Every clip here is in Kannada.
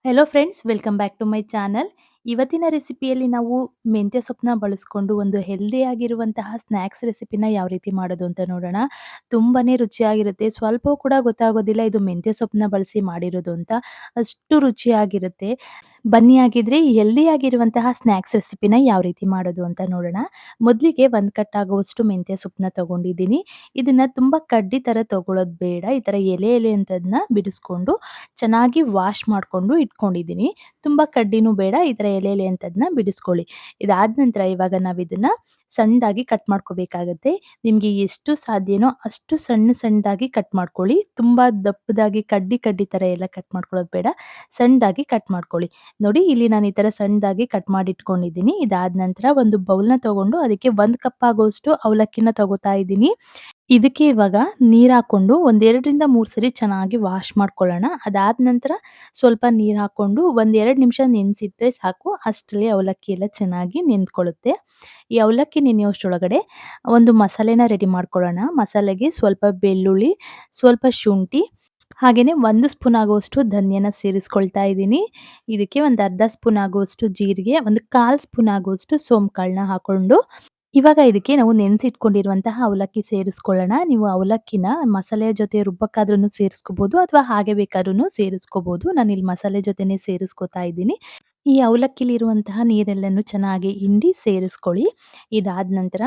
Hello friends, welcome back to my channel. ಇವತ್ತಿನ ರೆಸಿಪಿಯಲ್ಲಿ ನಾವು ಮೆಂತ್ಯ ಸೊಪ್ಪನ್ನ ಬಳಸ್ಕೊಂಡು ಒಂದು ಹೆಲ್ದಿಯಾಗಿರುವಂತಹ ಸ್ನ್ಯಾಕ್ಸ್ ರೆಸಿಪಿನ ಯಾವ ರೀತಿ ಮಾಡೋದು ಅಂತ ನೋಡೋಣ. ತುಂಬಾನೇ ರುಚಿಯಾಗಿರುತ್ತೆ. ಸ್ವಲ್ಪವೂ ಕೂಡ ಗೊತ್ತಾಗೋದಿಲ್ಲ ಇದು ಮೆಂತ್ಯ ಸೊಪ್ಪನ್ನ ಬಳಸಿ ಮಾಡಿರೋದು ಅಂತ. ಅಷ್ಟು ರುಚಿಯಾಗಿರುತ್ತೆ. ಬನ್ನಿ ಹಾಗಿದ್ರೆ ಈ ಹೆಲ್ದಿಯಾಗಿರುವಂತಹ ಸ್ನ್ಯಾಕ್ಸ್ ರೆಸಿಪಿನ ಯಾವ ರೀತಿ ಮಾಡೋದು ಅಂತ ನೋಡೋಣ. ಮೊದಲಿಗೆ 1 ಕಟ್ ಆಗುವಷ್ಟು ಮೆಂತ್ಯ ಸೊಪ್ಪನ್ನ ತಗೊಂಡಿದ್ದೀನಿ. ಇದನ್ನ ತುಂಬಾ ಕಡ್ಡಿ ಥರ ತಗೊಳ್ಳೋದು ಬೇಡ. ಈ ಥರ ಎಲೆ ಎಲೆ ಅಂತದನ್ನ ಬಿಡಿಸ್ಕೊಂಡು ಚೆನ್ನಾಗಿ ವಾಶ್ ಮಾಡ್ಕೊಂಡು ಇಟ್ಕೊಂಡಿದ್ದೀನಿ. ತುಂಬಾ ಕಡ್ಡಿನೂ ಬೇಡ. ಈ ಥರ ಎಲೆ ಎಲೆ ಅಂತದನ್ನ ಬಿಡಿಸ್ಕೊಳ್ಳಿ. ಇದಾದ ನಂತರ ಇವಾಗ ನಾವಿದನ್ನ ಸಣ್ಣದಾಗಿ ಕಟ್ ಮಾಡ್ಕೋಬೇಕಾಗತ್ತೆ. ನಿಮ್ಗೆ ಎಷ್ಟು ಸಾಧ್ಯನೋ ಅಷ್ಟು ಸಣ್ಣದಾಗಿ ಕಟ್ ಮಾಡ್ಕೊಳ್ಳಿ. ತುಂಬಾ ದಪ್ಪದಾಗಿ ಕಡ್ಡಿ ಕಡ್ಡಿ ಥರ ಎಲ್ಲ ಕಟ್ ಮಾಡ್ಕೊಳ್ಳೋದು ಬೇಡ. ಸಣ್ಣದಾಗಿ ಕಟ್ ಮಾಡ್ಕೊಳ್ಳಿ. ನೋಡಿ ಇಲ್ಲಿ ನಾನು ಈ ಥರ ಸಣ್ಣದಾಗಿ ಕಟ್ ಮಾಡಿ ಇಟ್ಕೊಂಡಿದ್ದೀನಿ. ಇದಾದ ನಂತರ ಒಂದು ಬೌಲ್‌ನ ತಗೊಂಡು ಅದಕ್ಕೆ 1 ಕಪ್ ಆಗುವಷ್ಟು ಅವಲಕ್ಕಿನ ತಗೋತಾ ಇದ್ದೀನಿ. ಇದಕ್ಕೆ ಇವಾಗ ನೀರು ಹಾಕ್ಕೊಂಡು ಒಂದ್ 2ರಿಂದ 3 ಸರಿ ಚೆನ್ನಾಗಿ ವಾಶ್ ಮಾಡ್ಕೊಳ್ಳೋಣ. ಅದಾದ ನಂತರ ಸ್ವಲ್ಪ ನೀರು ಹಾಕ್ಕೊಂಡು ಒಂದ್ 2 ನಿಮಿಷ ನೆನೆಸಿಟ್ರೆ ಸಾಕು. ಅಷ್ಟರಲ್ಲಿ ಅವಲಕ್ಕಿ ಎಲ್ಲ ಚೆನ್ನಾಗಿ ನೆಂದ್ಕೊಳ್ಳುತ್ತೆ. ಈ ಅವಲಕ್ಕಿ ನೆನೆಯೋಷ್ಟ್ರೊಳಗಡೆ ಒಂದು ಮಸಾಲೆನ ರೆಡಿ ಮಾಡ್ಕೊಳ್ಳೋಣ. ಮಸಾಲೆಗೆ ಸ್ವಲ್ಪ ಬೆಳ್ಳುಳ್ಳಿ, ಸ್ವಲ್ಪ ಶುಂಠಿ, ಹಾಗೇನೆ 1 ಸ್ಪೂನ್ ಆಗುವಷ್ಟು ಧನಿಯಾನ ಸೇರಿಸ್ಕೊಳ್ತಾ ಇದ್ದೀನಿ. ಇದಕ್ಕೆ ಒಂದು ಅರ್ಧ ಸ್ಪೂನ್ ಆಗುವಷ್ಟು ಜೀರಿಗೆ, ಒಂದು 1/4 ಸ್ಪೂನ್ ಆಗುವಷ್ಟು ಸೋಂಪು ಕಾಳನ್ನ ಹಾಕೊಂಡು ಇವಾಗ ಇದಕ್ಕೆ ನಾವು ನೆನೆಸಿಟ್ಕೊಂಡಿರುವಂತಹ ಅವಲಕ್ಕಿ ಸೇರಿಸ್ಕೊಳ್ಳೋಣ. ನೀವು ಅವಲಕ್ಕಿನ ಮಸಾಲೆಯ ಜೊತೆ ರುಬ್ಬಕ್ಕಾದ್ರೂ ಸೇರಿಸ್ಕೋಬೋದು ಅಥವಾ ಹಾಗೆ ಬೇಕಾದ್ರೂ ಸೇರಿಸ್ಕೋಬೋದು. ನಾನಿಲ್ಲಿ ಮಸಾಲೆ ಜೊತೆನೇ ಸೇರಿಸ್ಕೊತಾ ಇದ್ದೀನಿ. ಈ ಅವಲಕ್ಕಿಲಿರುವಂತಹ ನೀರೆಲ್ಲನೂ ಚೆನ್ನಾಗಿ ಹಿಂಡಿ ಸೇರಿಸ್ಕೊಳ್ಳಿ. ಇದಾದ ನಂತರ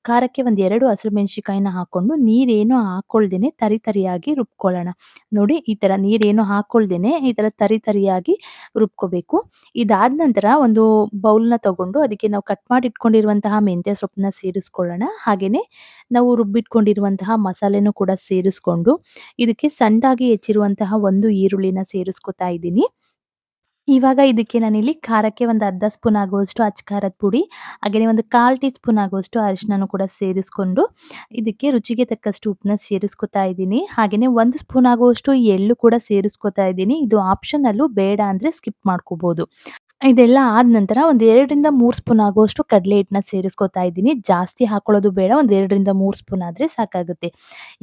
ಖಾರಕ್ಕೆ ಒಂದು 2 ಹಸಿರುಮೆಣಸಿಕಾಯಿನ ಹಾಕ್ಕೊಂಡು ನೀರೇನು ಹಾಕ್ಕೊಳ್ದೇನೆ ತರಿ ತರಿಯಾಗಿ ರುಬ್ಕೊಳ್ಳೋಣ. ನೋಡಿ ಈ ಥರ ನೀರೇನು ಹಾಕ್ಕೊಳ್ದೇನೆ ಈ ಥರ ತರಿ ತರಿಯಾಗಿ ರುಬ್ಕೋಬೇಕು. ಇದಾದ ನಂತರ ಒಂದು ಬೌಲ್‌ನ ತಗೊಂಡು ಅದಕ್ಕೆ ನಾವು ಕಟ್ ಮಾಡಿ ಇಟ್ಕೊಂಡಿರುವಂತಹ ಮೆಂತ್ಯ ಸೊಪ್ಪನ್ನ ಸೇರಿಸ್ಕೊಳ್ಳೋಣ. ಹಾಗೇನೆ ನಾವು ರುಬ್ಬಿಟ್ಕೊಂಡಿರುವಂತಹ ಮಸಾಲೆನೂ ಕೂಡ ಸೇರಿಸ್ಕೊಂಡು ಇದಕ್ಕೆ ಸಣ್ಣದಾಗಿ ಹೆಚ್ಚಿರುವಂತಹ ಒಂದು ಈರುಳ್ಳಿನ ಸೇರಿಸ್ಕೊತಾ ಇದ್ದೀನಿ. ಇವಾಗ ಇದಕ್ಕೆ ನಾನಿಲ್ಲಿ ಖಾರಕ್ಕೆ ಒಂದು ಅರ್ಧ ಸ್ಪೂನ್ ಆಗುವಷ್ಟು ಅಚ್ಚ ಖಾರದ ಪುಡಿ, ಹಾಗೇನೇ ಒಂದು 1/4 ಟೀ ಸ್ಪೂನ್ ಆಗುವಷ್ಟು ಅರಿಶಿಣನೂ ಕೂಡ ಸೇರಿಸ್ಕೊಂಡು ಇದಕ್ಕೆ ರುಚಿಗೆ ತಕ್ಕಷ್ಟು ಉಪ್ಪನ್ನ ಸೇರಿಸ್ಕೊತಾ ಇದ್ದೀನಿ. ಹಾಗೇನೇ 1 ಸ್ಪೂನ್ ಆಗುವಷ್ಟು ಎಳ್ಳು ಕೂಡ ಸೇರಿಸ್ಕೊತಾ ಇದ್ದೀನಿ. ಇದು ಆಪ್ಷನಲ್ಲು, ಬೇಡ ಅಂದರೆ ಸ್ಕಿಪ್ ಮಾಡ್ಕೋಬೋದು. ಇದೆಲ್ಲ ಆದ ನಂತರ ಒಂದು 2ರಿಂದ 3 ಸ್ಪೂನ್ ಆಗುವಷ್ಟು ಕಡಲೆ ಹಿಟ್ಟನ್ನ ಸೇರಿಸ್ಕೊತಾ ಇದ್ದೀನಿ. ಜಾಸ್ತಿ ಹಾಕೊಳ್ಳೋದು ಬೇಡ. ಒಂದು 2ರಿಂದ 3 ಸ್ಪೂನ್ ಆದ್ರೆ ಸಾಕಾಗುತ್ತೆ.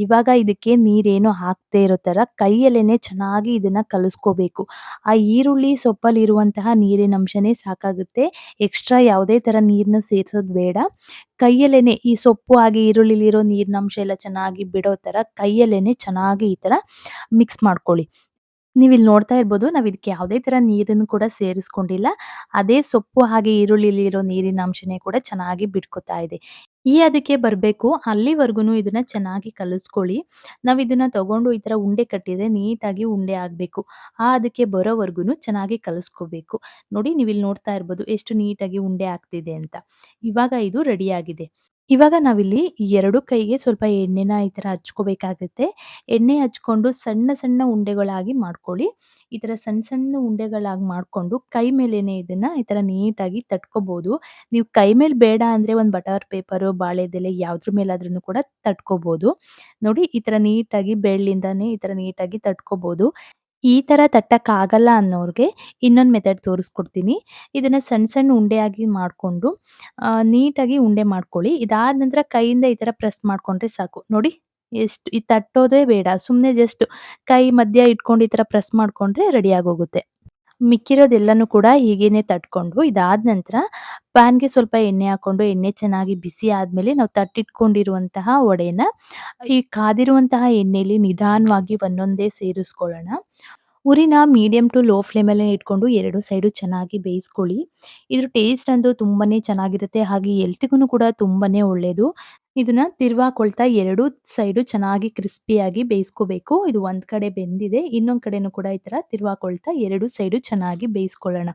ಇವಾಗ ಇದಕ್ಕೆ ನೀರೇನು ಹಾಕದೇ ಇರೋ ಥರ ಕೈಯಲ್ಲೇನೆ ಚೆನ್ನಾಗಿ ಇದನ್ನ ಕಲಿಸ್ಕೋಬೇಕು. ಆ ಈರುಳ್ಳಿ ಸೊಪ್ಪಲ್ಲಿರುವಂತಹ ನೀರಿನ ಅಂಶನೇ ಸಾಕಾಗುತ್ತೆ. ಎಕ್ಸ್ಟ್ರಾ ಯಾವುದೇ ಥರ ನೀರನ್ನ ಸೇರ್ಸೋದು ಬೇಡ. ಕೈಯಲ್ಲೇನೆ ಈ ಸೊಪ್ಪು ಹಾಗೆ ಈರುಳ್ಳಿಲಿರೋ ನೀರಿನ ಅಂಶ ಎಲ್ಲ ಚೆನ್ನಾಗಿ ಬಿಡೋ ಥರ ಕೈಯಲ್ಲೇನೆ ಚೆನ್ನಾಗಿ ಈ ಥರ ಮಿಕ್ಸ್ ಮಾಡ್ಕೊಳ್ಳಿ. ನೀವಿಲ್ಲಿ ನೋಡ್ತಾ ಇರ್ಬೋದು, ನಾವು ಇದಕ್ಕೆ ಯಾವುದೇ ಥರ ನೀರನ್ನು ಕೂಡ ಸೇರಿಸ್ಕೊಂಡಿಲ್ಲ. ಅದೇ ಸೊಪ್ಪು ಹಾಗೆ ಈರುಳ್ಳಿಲಿರೋ ನೀರಿನ ಅಂಶನೇ ಕೂಡ ಚೆನ್ನಾಗಿ ಬಿಟ್ಕೊತಾ ಇದೆ. ಈ ಹದಕ್ಕೆ ಬರಬೇಕು, ಅಲ್ಲಿವರೆಗೂನು ಇದನ್ನ ಚೆನ್ನಾಗಿ ಕಲಿಸ್ಕೊಳ್ಳಿ. ನಾವಿದನ್ನ ತಗೊಂಡು ಈ ಥರ ಉಂಡೆ ಕಟ್ಟಿದ್ರೆ ನೀಟಾಗಿ ಉಂಡೆ ಆಗಬೇಕು. ಆ ಹದಕ್ಕೆ ಬರೋವರೆಗೂನು ಚೆನ್ನಾಗಿ ಕಲಿಸ್ಕೋಬೇಕು. ನೋಡಿ ನೀವಿಲ್ಲಿ ನೋಡ್ತಾ ಇರ್ಬೋದು ಎಷ್ಟು ನೀಟಾಗಿ ಉಂಡೆ ಆಗ್ತಿದೆ ಅಂತ. ಇವಾಗ ಇದು ರೆಡಿಯಾಗಿದೆ. ಇವಾಗ ನಾವಿಲ್ಲಿ 2 ಕೈಗೆ ಸ್ವಲ್ಪ ಎಣ್ಣೆನ ಈ ಥರ ಹಚ್ಕೋಬೇಕಾಗುತ್ತೆ. ಎಣ್ಣೆ ಹಚ್ಕೊಂಡು ಸಣ್ಣ ಸಣ್ಣ ಉಂಡೆಗಳಾಗಿ ಮಾಡ್ಕೊಳ್ಳಿ. ಈ ಥರ ಸಣ್ಣ ಸಣ್ಣ ಉಂಡೆಗಳಾಗಿ ಮಾಡ್ಕೊಂಡು ಕೈ ಮೇಲೇನೆ ಇದನ್ನ ಈ ಥರ ನೀಟಾಗಿ ತಟ್ಕೋಬೋದು. ನೀವು ಕೈ ಮೇಲೆ ಬೇಡ ಅಂದರೆ ಒಂದು ಬಟರ್ ಪೇಪರು, ಬಾಳೆದೆಲೆ ಯಾವುದ್ರ ಮೇಲಾದ್ರೂ ಕೂಡ ತಟ್ಕೋಬೋದು. ನೋಡಿ ಈ ಥರ ನೀಟಾಗಿ ಬೆರಳಿಂದಾನೇ ಈ ಥರ ನೀಟಾಗಿ ತಟ್ಕೋಬೋದು. ಈ ಥರ ತಟ್ಟಕ್ಕಾಗಲ್ಲ ಅನ್ನೋರ್ಗೆ ಇನ್ನೊಂದು ಮೆಥಡ್ ತೋರಿಸ್ಕೊಡ್ತೀನಿ. ಇದನ್ನ ಸಣ್ಣ ಸಣ್ಣ ಉಂಡೆಯಾಗಿ ಮಾಡ್ಕೊಂಡು ನೀಟಾಗಿ ಉಂಡೆ ಮಾಡ್ಕೊಳ್ಳಿ. ಇದಾದ ನಂತರ ಕೈಯಿಂದ ಈ ಥರ ಪ್ರೆಸ್ ಮಾಡ್ಕೊಂಡ್ರೆ ಸಾಕು. ನೋಡಿ ಎಷ್ಟು ಈ ತಟ್ಟೋದೇ ಬೇಡ. ಸುಮ್ನೆ ಜಸ್ಟ್ ಕೈ ಮಧ್ಯ ಇಟ್ಕೊಂಡು ಈ ಥರ ಪ್ರೆಸ್ ಮಾಡ್ಕೊಂಡ್ರೆ ರೆಡಿ ಆಗೋಗುತ್ತೆ. ಮಿಕ್ಕಿರೋದೆಲ್ಲನೂ ಕೂಡ ಹೀಗೇನೆ ತಟ್ಕೊಂಡು ಇದಾದ ನಂತರ ಪ್ಯಾನ್‌ಗೆ ಸ್ವಲ್ಪ ಎಣ್ಣೆ ಹಾಕ್ಕೊಂಡು ಎಣ್ಣೆ ಚೆನ್ನಾಗಿ ಬಿಸಿ ಆದ್ಮೇಲೆ ನಾವು ತಟ್ಟಿಟ್ಕೊಂಡಿರುವಂತಹ ವಡೆನ ಈ ಕಾದಿರುವಂತಹ ಎಣ್ಣೆಯಲ್ಲಿ ನಿಧಾನವಾಗಿ ಒಂದೊಂದೇ ಸೇರಿಸ್ಕೊಳ್ಳೋಣ. ಉರಿನ ಮೀಡಿಯಂ ಟು ಲೋ ಫ್ಲೇಮಲ್ಲೇ ಇಟ್ಕೊಂಡು 2 ಸೈಡು ಚೆನ್ನಾಗಿ ಬೇಯಿಸ್ಕೊಳ್ಳಿ. ಇದ್ರ ಟೇಸ್ಟ್ ಅಂತೂ ತುಂಬಾನೇ ಚೆನ್ನಾಗಿರುತ್ತೆ. ಹಾಗೆ ಹೆಲ್ತ್‌ಗೂನು ಕೂಡ ತುಂಬಾನೇ ಒಳ್ಳೇದು. ಇದನ್ನ ತಿರ್ವಾಕೊಳ್ತಾ 2 ಸೈಡು ಚೆನ್ನಾಗಿ ಕ್ರಿಸ್ಪಿಯಾಗಿ ಬೇಯಿಸ್ಕೋಬೇಕು. ಇದು ಒಂದ್ ಕಡೆ ಬೆಂದಿದೆ. ಇನ್ನೊಂದ್ ಕಡೆನೂ ಕೂಡ ಈ ತರ ತಿರ್ವಾಕೊಳ್ತಾ 2 ಸೈಡು ಚೆನ್ನಾಗಿ ಬೇಯಿಸ್ಕೊಳ್ಳೋಣ.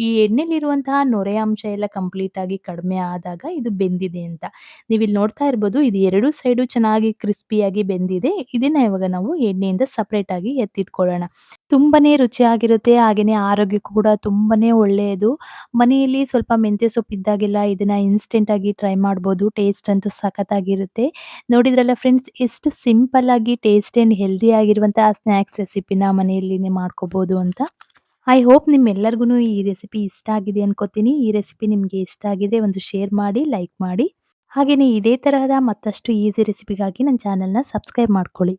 ಈ ಎಣ್ಣೆಲಿರುವಂತಹ ನೊರೆ ಅಂಶ ಎಲ್ಲ ಕಂಪ್ಲೀಟ್ ಆಗಿ ಕಡಿಮೆ ಆದಾಗ ಇದು ಬೆಂದಿದೆ ಅಂತ. ನೀವಿಲ್ಲಿ ನೋಡ್ತಾ ಇರ್ಬೋದು ಇದು 2 ಸೈಡು ಚೆನ್ನಾಗಿ ಕ್ರಿಸ್ಪಿಯಾಗಿ ಬೆಂದಿದೆ. ಇದನ್ನ ಇವಾಗ ನಾವು ಎಣ್ಣೆಯಿಂದ ಸಪರೇಟ್ ಆಗಿ ಎತ್ತಿಟ್ಕೊಳ್ಳೋಣ. ತುಂಬಾನೇ ರುಚಿಯಾಗಿರುತ್ತೆ. ಹಾಗೇನೇ ಆರೋಗ್ಯಕ್ಕೂ ಕೂಡ ತುಂಬಾನೇ ಒಳ್ಳೆಯದು. ಮನೆಯಲ್ಲಿ ಸ್ವಲ್ಪ ಮೆಂತ್ಯ ಸೊಪ್ಪು ಇದ್ದಾಗೆಲ್ಲ ಇದನ್ನ ಇನ್ಸ್ಟೆಂಟ್ ಆಗಿ ಟ್ರೈ ಮಾಡ್ಬೋದು. ಟೇಸ್ಟ್ ಅಂತೂ ಸಖತ್ತಾಗಿರುತ್ತೆ. ನೋಡಿದ್ರಲ್ಲ ಫ್ರೆಂಡ್ಸ್, ಎಷ್ಟು ಸಿಂಪಲ್ ಆಗಿ ಟೇಸ್ಟಿ ಆಂಡ್ ಹೆಲ್ದಿ ಆಗಿರುವಂತಹ ಸ್ನ್ಯಾಕ್ಸ್ ರೆಸಿಪಿನ ಮನೆಯಲ್ಲಿನೇ ಮಾಡ್ಕೋಬಹುದು ಅಂತ. ಐ ಹೋಪ್ ನಿಮ್ಮೆಲ್ಲರಿಗೂನು ಈ ರೆಸಿಪಿ ಇಷ್ಟ ಆಗಿದೆ ಅನ್ಕೋತೀನಿ. ಈ ರೆಸಿಪಿ ನಿಮ್ಗೆ ಇಷ್ಟ ಆಗಿದೆ ಒಂದು ಶೇರ್ ಮಾಡಿ, ಲೈಕ್ ಮಾಡಿ. ಹಾಗೇನೇ ಇದೇ ತರಹದ ಮತ್ತಷ್ಟು ಈಸಿ ರೆಸಿಪಿಗಾಗಿ ನನ್ನ ಚಾನೆಲ್‌ನ ಸಬ್ಸ್ಕ್ರೈಬ್ ಮಾಡ್ಕೊಳ್ಳಿ.